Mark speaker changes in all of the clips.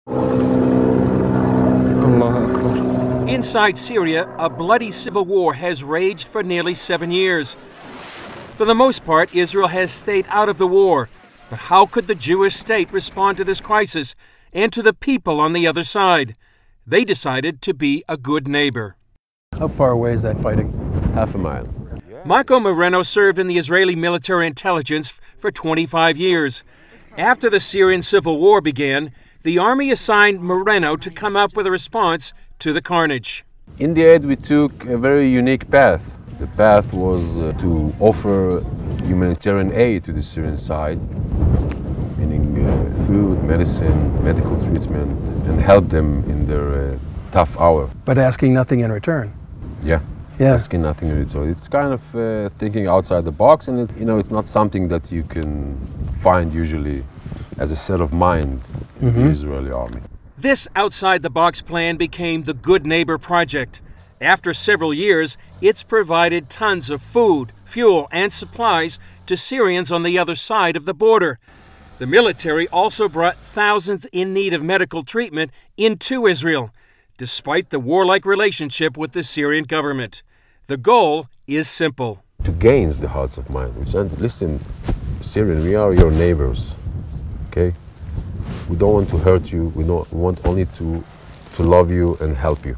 Speaker 1: Allahu Akbar.
Speaker 2: Inside Syria, a bloody civil war has raged for nearly 7 years. For the most part, Israel has stayed out of the war. But how could the Jewish state respond to this crisis and to the people on the other side? They decided to be a good neighbor.
Speaker 1: How far away is that fighting?
Speaker 3: Half a mile.
Speaker 2: Marco Moreno served in the Israeli military intelligence for 25 years. After the Syrian civil war began, the army assigned Moreno to come up with a response to the carnage.
Speaker 3: In the end, we took a very unique path. The path was to offer humanitarian aid to the Syrian side, meaning food, medicine, medical treatment, and help them in their tough hour.
Speaker 1: But asking nothing in return.
Speaker 3: Yeah. Asking nothing in return. It's kind of thinking outside the box, and it's not something that you can find usually as a set of mind in the Israeli army.
Speaker 2: This outside-the-box plan became the Good Neighbor Project. After several years, it's provided tons of food, fuel, and supplies to Syrians on the other side of the border. The military also brought thousands in need of medical treatment into Israel, despite the warlike relationship with the Syrian government. The goal is simple.
Speaker 3: To gain the hearts of mine. Listen, Syrian, we are your neighbors, okay? We don't want to hurt you. We want only to love you and help you,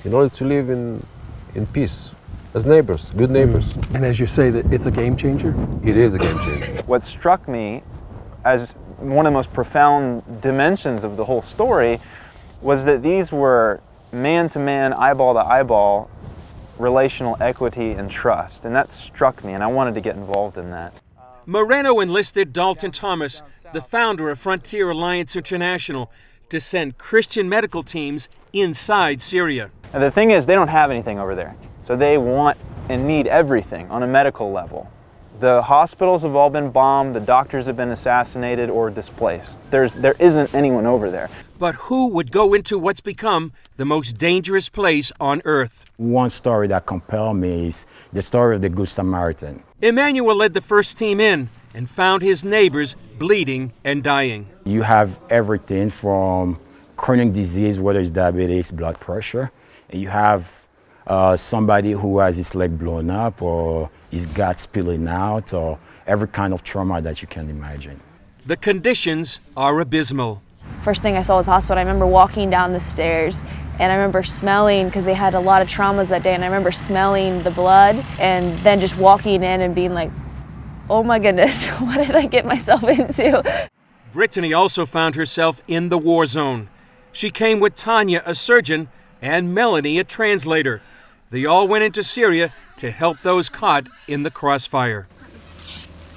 Speaker 3: in order to live in peace, as neighbors, good neighbors.
Speaker 1: And as you say, that it's a game changer?
Speaker 3: It is a game changer.
Speaker 4: What struck me as one of the most profound dimensions of the whole story was that these were man-to-man, eyeball-to-eyeball relational equity and trust. And that struck me, and I wanted to get involved in that.
Speaker 2: Moreno enlisted Dalton Thomas, the founder of Frontier Alliance International, to send Christian medical teams inside Syria.
Speaker 4: And the thing is, they don't have anything over there. So they want and need everything on a medical level. The hospitals have all been bombed, the doctors have been assassinated or displaced. There isn't anyone over there.
Speaker 2: But who would go into what's become the most dangerous place on earth?
Speaker 5: One story that compelled me is the story of the Good Samaritan.
Speaker 2: Emmanuel led the first team in and found his neighbors bleeding and dying.
Speaker 5: You have everything from chronic disease, whether it's diabetes, blood pressure, and you have somebody who has his leg blown up or his gut spilling out, or every kind of trauma that you can imagine.
Speaker 2: The conditions are abysmal.
Speaker 6: First thing I saw was the hospital. I remember walking down the stairs and I remember smelling, because they had a lot of traumas that day, and I remember smelling the blood and then just walking in and being like, oh my goodness, what did I get myself into?
Speaker 2: Brittany also found herself in the war zone. She came with Tanya, a surgeon, and Melanie, a translator. They all went into Syria to help those caught in the crossfire.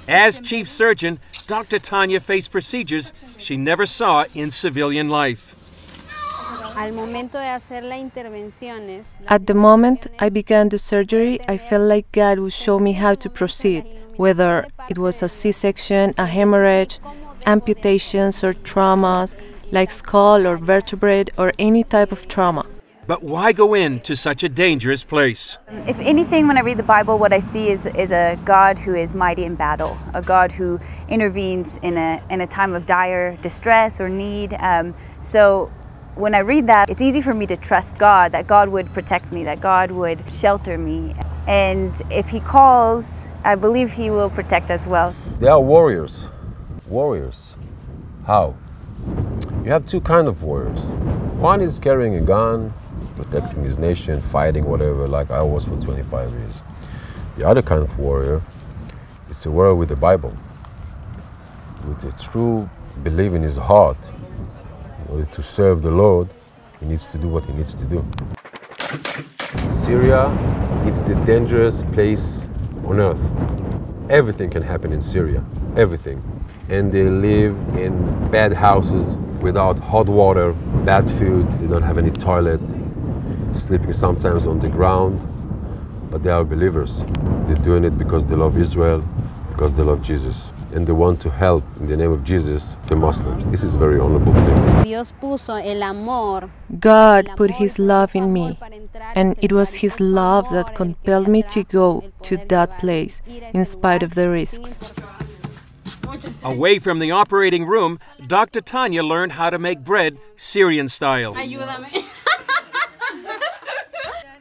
Speaker 2: As chief surgeon, Dr. Tanya faced procedures she never saw in civilian life.
Speaker 7: At the moment I began the surgery, I felt like God would show me how to proceed, whether it was a C-section, a hemorrhage, amputations or traumas, like skull or vertebrae or any type of trauma.
Speaker 2: But why go into such a dangerous place?
Speaker 8: If anything, when I read the Bible, what I see is a God who is mighty in battle, a God who intervenes in a time of dire distress or need. So when I read that, it's easy for me to trust God, that God would protect me, that God would shelter me. And if He calls, I believe He will protect as well.
Speaker 3: They are warriors. Warriors. How? You have two kinds of warriors. One is carrying a gun, protecting his nation, fighting whatever, like I was for 25 years. The other kind of warrior, it's a warrior with the Bible, with a true belief in his heart. In order to serve the Lord, he needs to do what he needs to do. Syria, it's the dangerous place on earth. Everything can happen in Syria, everything. And they live in bad houses without hot water, bad food, they don't have any toilet, sleeping sometimes on the ground, but they are believers. They're doing it because they love Israel, because they love Jesus, and they want to help in the name of Jesus the Muslims. This is a very honorable thing.
Speaker 7: God put His love in me, and it was His love that compelled me to go to that place in spite of the risks.
Speaker 2: Away from the operating room, Dr. Tanya learned how to make bread Syrian style.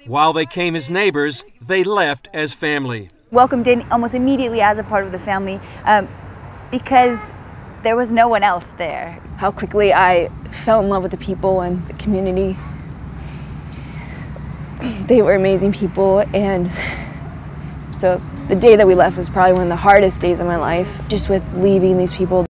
Speaker 2: While they came as neighbors, they left as family.
Speaker 8: Welcomed in almost immediately as a part of the family because there was no one else there.
Speaker 6: How quickly I fell in love with the people and the community. They were amazing people, and so the day that we left was probably one of the hardest days of my life, just with leaving these people.